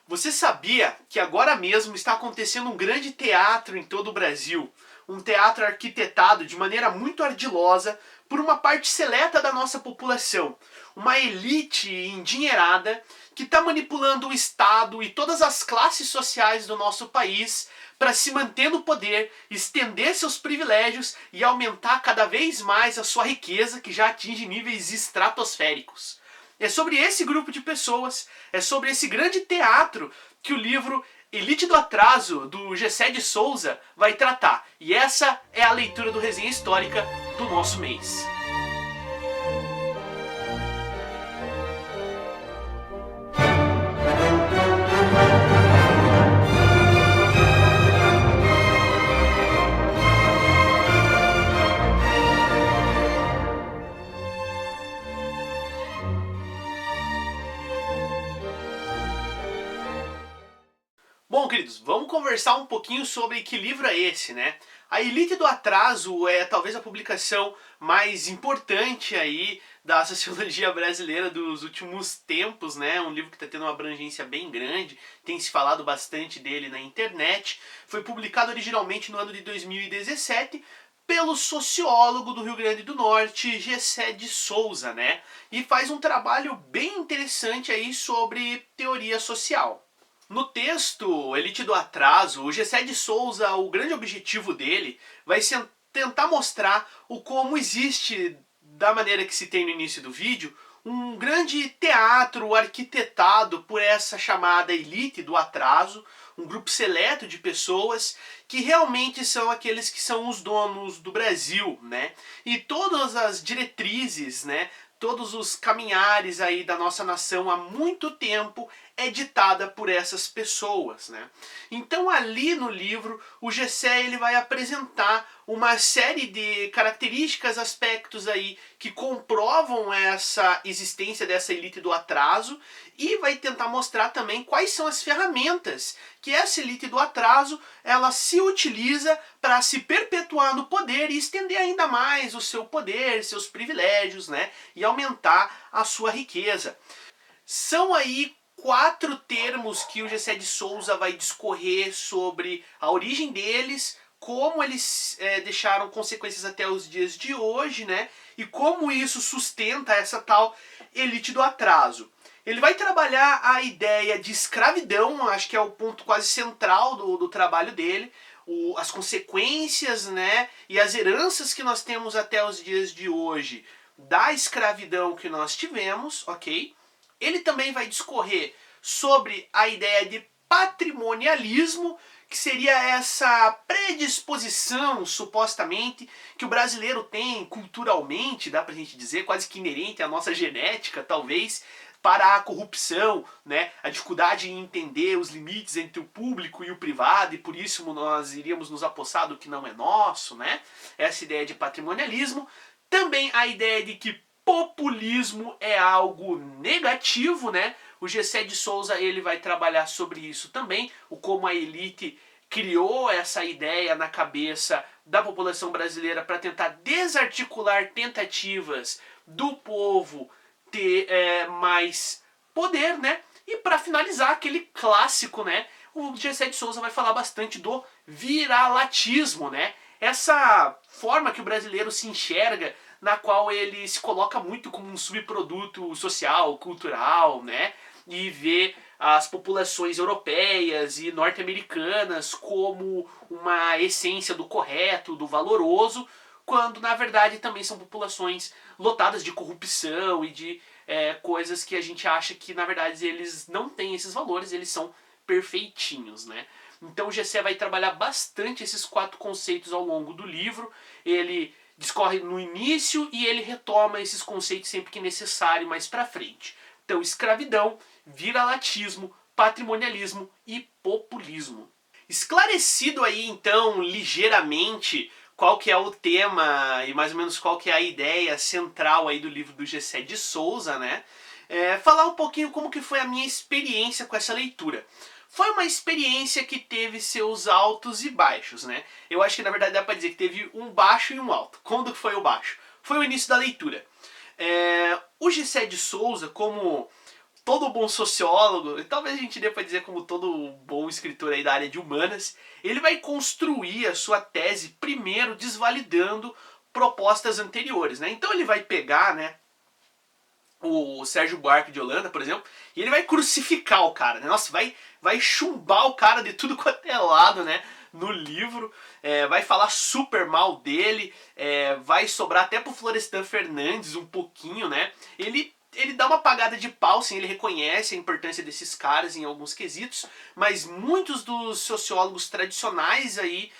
Você sabia que agora mesmo está acontecendo um grande teatro em todo o Brasil? Um teatro arquitetado de maneira muito ardilosa por uma parte seleta da nossa população. Uma elite endinheirada que está manipulando o Estado e todas as classes sociais do nosso país para se manter no poder, estender seus privilégios e aumentar cada vez mais a sua riqueza, que já atinge níveis estratosféricos. É sobre esse grupo de pessoas, é sobre esse grande teatro que o livro Elite do Atraso, do Gessé de Souza, vai tratar. E essa é a leitura do Resenha Histórica do nosso mês. Bom, queridos, vamos conversar um pouquinho sobre que livro é esse, né? A Elite do Atraso é talvez a publicação mais importante aí da sociologia brasileira dos últimos tempos, né? Um livro que está tendo uma abrangência bem grande, tem se falado bastante dele na internet. Foi publicado originalmente no ano de 2017 pelo sociólogo do Rio Grande do Norte, Gessé de Souza, né? E faz um trabalho bem interessante aí sobre teoria social. No texto Elite do Atraso, o Gessé de Souza, o grande objetivo dele vai ser tentar mostrar o como existe, da maneira que se tem no início do vídeo, um grande teatro arquitetado por essa chamada elite do atraso, um grupo seleto de pessoas que realmente são aqueles que são os donos do Brasil, né? E todas as diretrizes, né? Todos os caminhares aí da nossa nação há muito tempo é ditada por essas pessoas, né? Então ali no livro o Gessé ele vai apresentar uma série de características, aspectos aí que comprovam essa existência dessa elite do atraso e vai tentar mostrar também quais são as ferramentas que essa elite do atraso ela se utiliza para se perpetuar no poder e estender ainda mais o seu poder, seus privilégios, né? E aumentar a sua riqueza. São aí 4 termos que o Gessé de Souza vai discorrer sobre a origem deles, como eles deixaram consequências até os dias de hoje, né? E como isso sustenta essa tal elite do atraso. Ele vai trabalhar a ideia de escravidão, acho que é o ponto quase central do trabalho dele, as consequências, né, e as heranças que nós temos até os dias de hoje da escravidão que nós tivemos, ok? Ele também vai discorrer sobre a ideia de patrimonialismo, que seria essa predisposição, supostamente, que o brasileiro tem culturalmente, dá pra gente dizer, quase que inerente à nossa genética, talvez, para a corrupção, né? A dificuldade em entender os limites entre o público e o privado, e por isso nós iríamos nos apossar do que não é nosso, né? Essa ideia de patrimonialismo. Também a ideia de que populismo é algo negativo, né? O Gessé de Souza ele vai trabalhar sobre isso também, o como a elite criou essa ideia na cabeça da população brasileira para tentar desarticular tentativas do povo ter mais poder, né? E para finalizar aquele clássico, né? O Gessé de Souza vai falar bastante do viralatismo, né? Essa forma que o brasileiro se enxerga, na qual ele se coloca muito como um subproduto social, cultural, né? E vê as populações europeias e norte-americanas como uma essência do correto, do valoroso, quando na verdade também são populações lotadas de corrupção e de coisas que a gente acha que na verdade eles não têm esses valores, eles são perfeitinhos, né? Então o Gessé vai trabalhar bastante esses 4 conceitos ao longo do livro. Ele discorre no início e ele retoma esses conceitos sempre que necessário mais para frente. Então escravidão, viralatismo, patrimonialismo e populismo. Esclarecido aí então ligeiramente qual que é o tema e mais ou menos qual que é a ideia central aí do livro do Gessé de Souza, né? Falar um pouquinho como que foi a minha experiência com essa leitura. Foi uma experiência que teve seus altos e baixos, né? Eu acho que na verdade dá pra dizer que teve um baixo e um alto. Quando foi o baixo? Foi o início da leitura. O Gessé de Souza, como todo bom sociólogo, e talvez a gente dê para dizer como todo bom escritor aí da área de humanas, ele vai construir a sua tese primeiro desvalidando propostas anteriores, né? Então ele vai pegar, né, o Sérgio Buarque de Holanda, por exemplo, e ele vai crucificar o cara, né? Nossa, vai chumbar o cara de tudo quanto é lado, né? No livro, vai falar super mal dele, vai sobrar até pro Florestan Fernandes um pouquinho, né? Ele dá uma apagada de pau, sim, ele reconhece a importância desses caras em alguns quesitos, mas muitos dos sociólogos tradicionais aí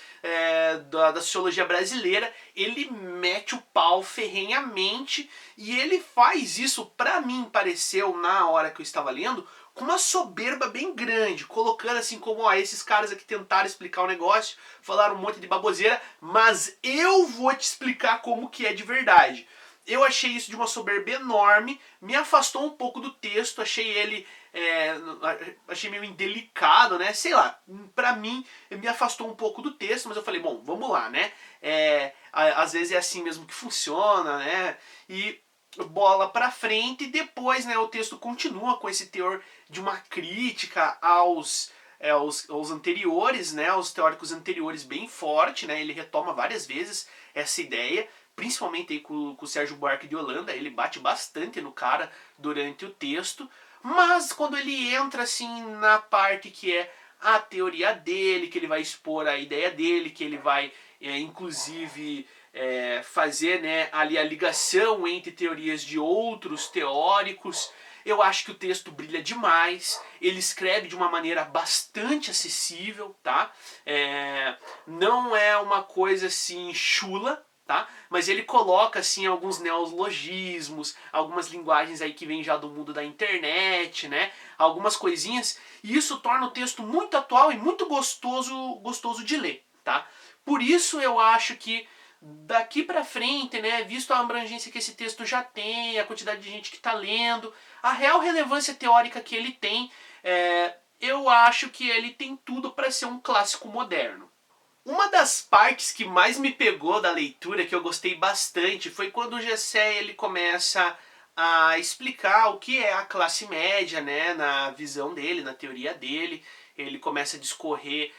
da sociologia brasileira, ele mete o pau ferrenhamente e ele faz isso, pra mim, pareceu, na hora que eu estava lendo, com uma soberba bem grande, colocando assim como, ó, esses caras aqui tentaram explicar o negócio, falaram um monte de baboseira, mas eu vou te explicar como que é de verdade. Eu achei isso de uma soberba enorme, me afastou um pouco do texto, achei ele achei meio indelicado, né? Sei lá, pra mim me afastou um pouco do texto, mas eu falei, bom, vamos lá, né? Às vezes é assim mesmo que funciona, né? E bola pra frente e depois, né, o texto continua com esse teor de uma crítica aos anteriores, né, aos teóricos anteriores bem forte, né? Ele retoma várias vezes essa ideia, principalmente aí com o Sérgio Buarque de Holanda, ele bate bastante no cara durante o texto, mas quando ele entra assim na parte que é a teoria dele, que ele vai expor a ideia dele, que ele vai inclusive fazer, né, ali a ligação entre teorias de outros teóricos, eu acho que o texto brilha demais, ele escreve de uma maneira bastante acessível, tá? Não é uma coisa assim chula, tá? Mas ele coloca assim alguns neologismos, algumas linguagens aí que vêm já do mundo da internet, né? Algumas coisinhas, e isso torna o texto muito atual e muito gostoso de ler, tá? Por isso eu acho que daqui pra frente, né, visto a abrangência que esse texto já tem, a quantidade de gente que está lendo, a real relevância teórica que ele tem, eu acho que ele tem tudo para ser um clássico moderno. Uma das partes que mais me pegou da leitura, que eu gostei bastante, foi quando o Gessé ele começa a explicar o que é a classe média, né, na visão dele, na teoria dele. Ele começa a discorrer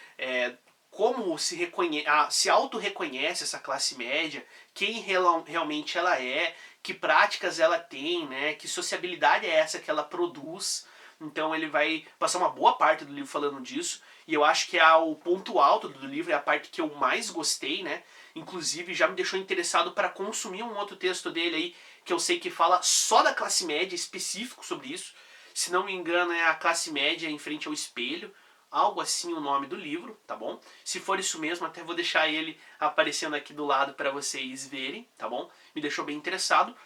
como se auto-reconhece essa classe média, quem realmente ela é, que práticas ela tem, né, que sociabilidade é essa que ela produz. Então ele vai passar uma boa parte do livro falando disso, e eu acho que o ponto alto do livro é a parte que eu mais gostei, né? Inclusive já me deixou interessado para consumir um outro texto dele aí, que eu sei que fala só da classe média, específico sobre isso. Se não me engano é a classe média em frente ao espelho, algo assim o nome do livro, tá bom? Se for isso mesmo, até vou deixar ele aparecendo aqui do lado para vocês verem, tá bom? Me deixou bem interessado.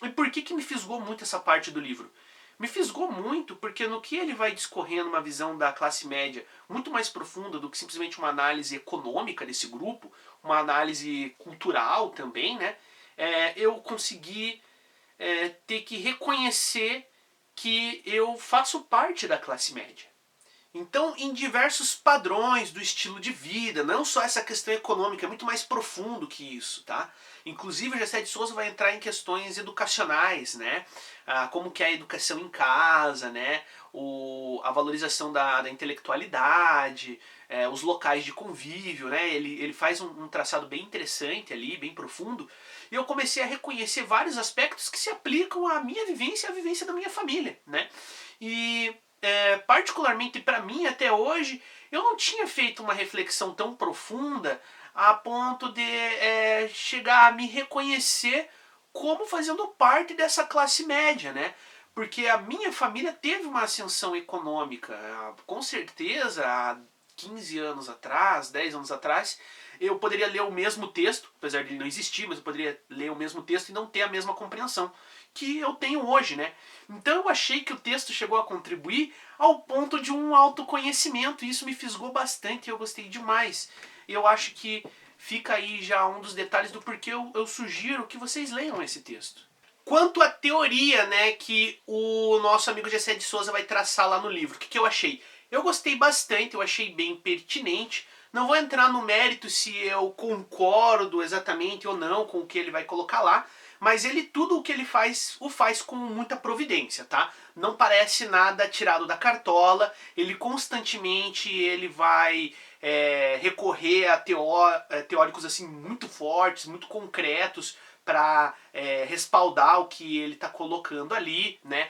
E por que me fisgou muito essa parte do livro? Me fisgou muito porque no que ele vai discorrendo uma visão da classe média muito mais profunda do que simplesmente uma análise econômica desse grupo, uma análise cultural também, né? Eu consegui ter que reconhecer que eu faço parte da classe média. Então, em diversos padrões do estilo de vida, não só essa questão econômica, é muito mais profundo que isso, tá? Inclusive, o Gessé de Souza vai entrar em questões educacionais, né? Como que é a educação em casa, né? A valorização da intelectualidade, os locais de convívio, né? Ele faz um traçado bem interessante ali, bem profundo. E eu comecei a reconhecer vários aspectos que se aplicam à minha vivência e à vivência da minha família, né? E particularmente para mim até hoje, eu não tinha feito uma reflexão tão profunda a ponto de chegar a me reconhecer como fazendo parte dessa classe média, né? Porque a minha família teve uma ascensão econômica, com certeza há 15 anos atrás, 10 anos atrás, eu poderia ler o mesmo texto, apesar de ele não existir, mas eu poderia ler o mesmo texto e não ter a mesma compreensão que eu tenho hoje, né? Então eu achei que o texto chegou a contribuir ao ponto de um autoconhecimento, e isso me fisgou bastante e eu gostei demais. Eu acho que fica aí já um dos detalhes do porquê eu sugiro que vocês leiam esse texto. Quanto à teoria, né, que o nosso amigo Gessé de Souza vai traçar lá no livro, o que eu achei? Eu gostei bastante, eu achei bem pertinente. Não vou entrar no mérito se eu concordo exatamente ou não com o que ele vai colocar lá, mas ele tudo o que ele faz, o faz com muita providência, tá? Não parece nada tirado da cartola, ele constantemente ele vai recorrer a teóricos assim muito fortes, muito concretos, para respaldar o que ele está colocando ali, né?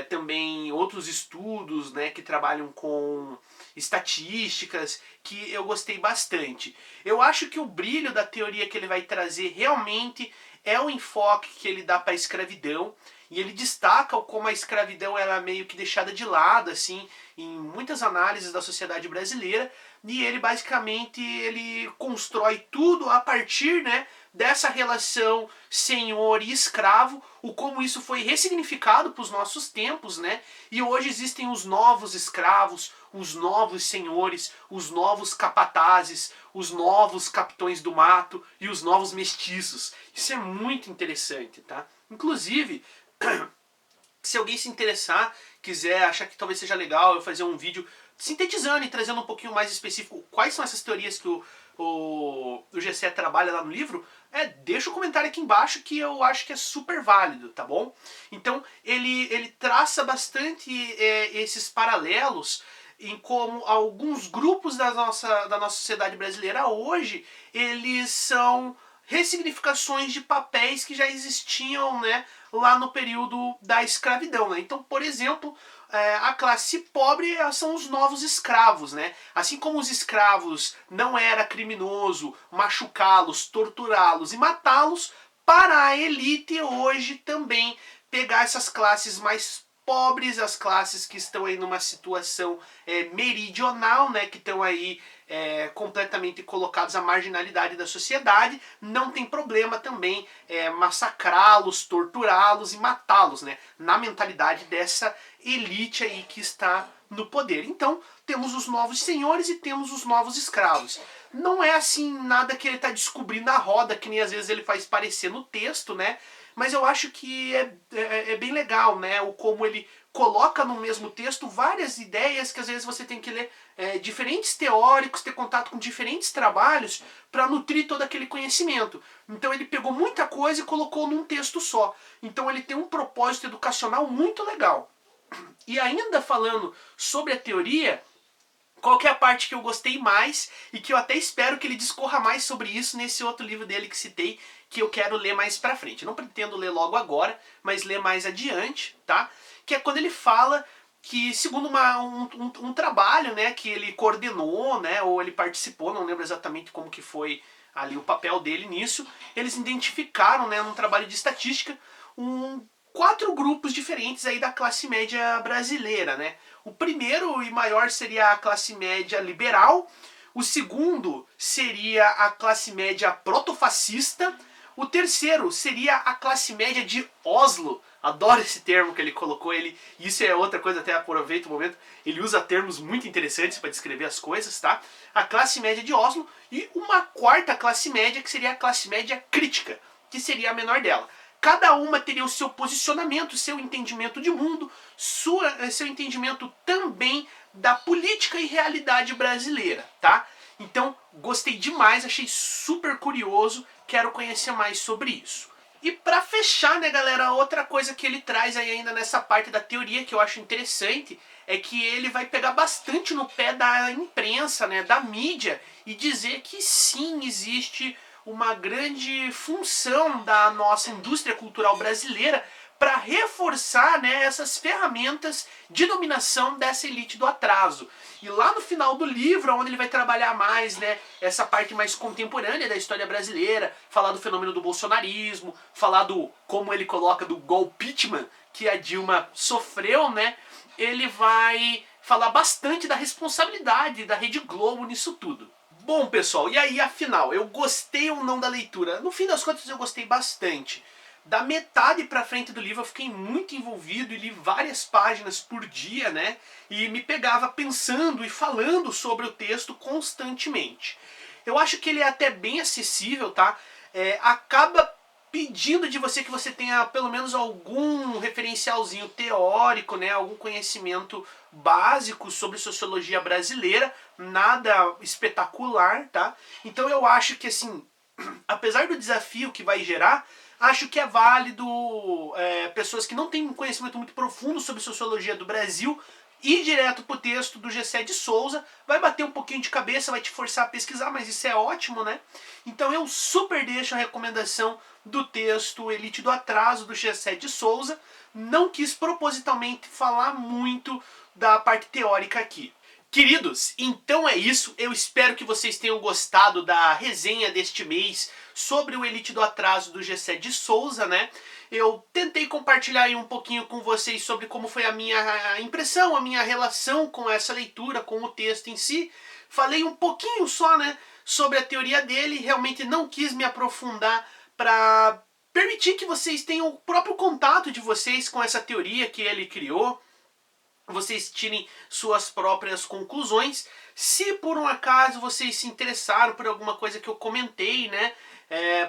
Também outros estudos, né, que trabalham com estatísticas, que eu gostei bastante. Eu acho que o brilho da teoria que ele vai trazer realmente é o enfoque que ele dá para a escravidão, e ele destaca como a escravidão era meio que deixada de lado assim em muitas análises da sociedade brasileira, e ele basicamente ele constrói tudo a partir, né, dessa relação senhor e escravo, o como isso foi ressignificado para os nossos tempos, né? E hoje existem os novos escravos, os novos senhores, os novos capatazes, os novos capitões do mato e os novos mestiços. Isso é muito interessante, tá? Inclusive, se alguém se interessar, quiser, achar que talvez seja legal eu fazer um vídeo sintetizando e trazendo um pouquinho mais específico quais são essas teorias que o Gessé trabalha lá no livro, deixa um comentário aqui embaixo que eu acho que é super válido, tá bom? Então ele traça bastante esses paralelos em como alguns grupos da nossa sociedade brasileira hoje, eles são ressignificações de papéis que já existiam, né, lá no período da escravidão, né? Então, por exemplo, a classe pobre são os novos escravos, né? Assim como os escravos não era criminoso machucá-los, torturá-los e matá-los, para a elite hoje também pegar essas classes mais pobres, as classes que estão aí numa situação meridional, né, que estão aí completamente colocados à marginalidade da sociedade, não tem problema também massacrá-los, torturá-los e matá-los, né, na mentalidade dessa elite aí que está no poder. Então, temos os novos senhores e temos os novos escravos. Não é assim nada que ele está descobrindo a roda, que nem às vezes ele faz parecer no texto, né? Mas eu acho que é bem legal, né? O como ele coloca no mesmo texto várias ideias que às vezes você tem que ler diferentes teóricos, ter contato com diferentes trabalhos para nutrir todo aquele conhecimento. Então ele pegou muita coisa e colocou num texto só. Então ele tem um propósito educacional muito legal. E ainda falando sobre a teoria, qual que é a parte que eu gostei mais e que eu até espero que ele discorra mais sobre isso nesse outro livro dele que citei, que eu quero ler mais pra frente. Eu não pretendo ler logo agora, mas ler mais adiante, tá? Que é quando ele fala que, segundo um trabalho, né, que ele coordenou, né, ou ele participou, não lembro exatamente como que foi ali o papel dele nisso, eles identificaram, né, num trabalho de estatística, 4 grupos diferentes aí da classe média brasileira, né? O primeiro e maior seria a classe média liberal, o segundo seria a classe média protofascista, o terceiro seria a classe média de Oslo. Adoro esse termo que ele colocou, isso é outra coisa, até aproveito o momento, ele usa termos muito interessantes para descrever as coisas, tá? A classe média de Oslo e uma quarta classe média, que seria a classe média crítica, que seria a menor dela. Cada uma teria o seu posicionamento, seu entendimento de mundo, seu entendimento também da política e realidade brasileira, tá? Então, gostei demais, achei super curioso, quero conhecer mais sobre isso. E para fechar, né, galera, outra coisa que ele traz aí ainda nessa parte da teoria que eu acho interessante é que ele vai pegar bastante no pé da imprensa, né, da mídia, e dizer que sim, existe uma grande função da nossa indústria cultural brasileira para reforçar, né, essas ferramentas de dominação dessa elite do atraso. E lá no final do livro, onde ele vai trabalhar mais, né, essa parte mais contemporânea da história brasileira, falar do fenômeno do bolsonarismo, falar do, como ele coloca, do golpeachment que a Dilma sofreu, né, ele vai falar bastante da responsabilidade da Rede Globo nisso tudo. Bom, pessoal, e aí, afinal, eu gostei ou não da leitura? No fim das contas, eu gostei bastante. Da metade pra frente do livro eu fiquei muito envolvido e li várias páginas por dia, né? E me pegava pensando e falando sobre o texto constantemente. Eu acho que ele é até bem acessível, tá? Acaba pedindo de você que você tenha pelo menos algum referencialzinho teórico, né, algum conhecimento básico sobre sociologia brasileira, nada espetacular, tá? Então eu acho que assim, apesar do desafio que vai gerar, Acho que é válido pessoas que não têm um conhecimento muito profundo sobre sociologia do Brasil ir direto pro texto do Gessé de Souza, vai bater um pouquinho de cabeça, vai te forçar a pesquisar, mas isso é ótimo, né? Então eu super deixo a recomendação do texto Elite do Atraso, do Gessé de Souza. Não quis propositalmente falar muito da parte teórica aqui. Queridos, então é isso. Eu espero que vocês tenham gostado da resenha deste mês sobre o Elite do Atraso do Gessé de Souza, né? Eu tentei compartilhar aí um pouquinho com vocês sobre como foi a minha impressão, a minha relação com essa leitura, com o texto em si. Falei um pouquinho só, né, sobre a teoria dele, realmente não quis me aprofundar para permitir que vocês tenham o próprio contato de vocês com essa teoria que ele criou, vocês tirem suas próprias conclusões. Se por um acaso vocês se interessaram por alguma coisa que eu comentei, né,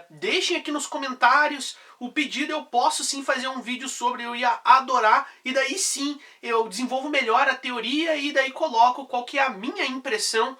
deixem aqui nos comentários o pedido, eu posso sim fazer um vídeo sobre, eu ia adorar, e daí sim eu desenvolvo melhor a teoria e daí coloco qual que é a minha impressão,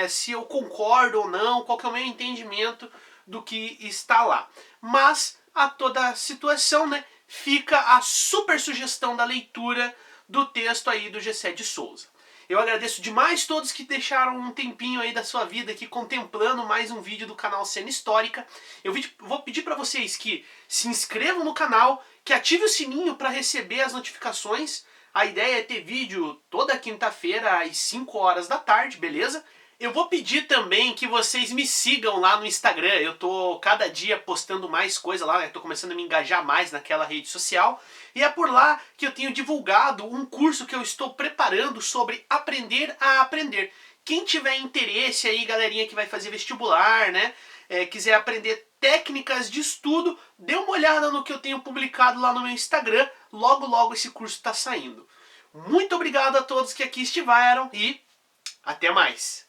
se eu concordo ou não, qual que é o meu entendimento do que está lá. Mas a toda situação, né, fica a super sugestão da leitura do texto aí do Gessé de Souza. Eu agradeço demais todos que deixaram um tempinho aí da sua vida aqui contemplando mais um vídeo do canal Cena Histórica. Eu vou pedir para vocês que se inscrevam no canal, que ative o sininho para receber as notificações. A ideia é ter vídeo toda quinta-feira às 5 horas da tarde, beleza? Eu vou pedir também que vocês me sigam lá no Instagram. Eu tô cada dia postando mais coisa lá, eu tô começando a me engajar mais naquela rede social. E é por lá que eu tenho divulgado um curso que eu estou preparando sobre aprender a aprender. Quem tiver interesse aí, galerinha que vai fazer vestibular, né, quiser aprender técnicas de estudo, dê uma olhada no que eu tenho publicado lá no meu Instagram. Logo, logo esse curso está saindo. Muito obrigado a todos que aqui estiveram e até mais!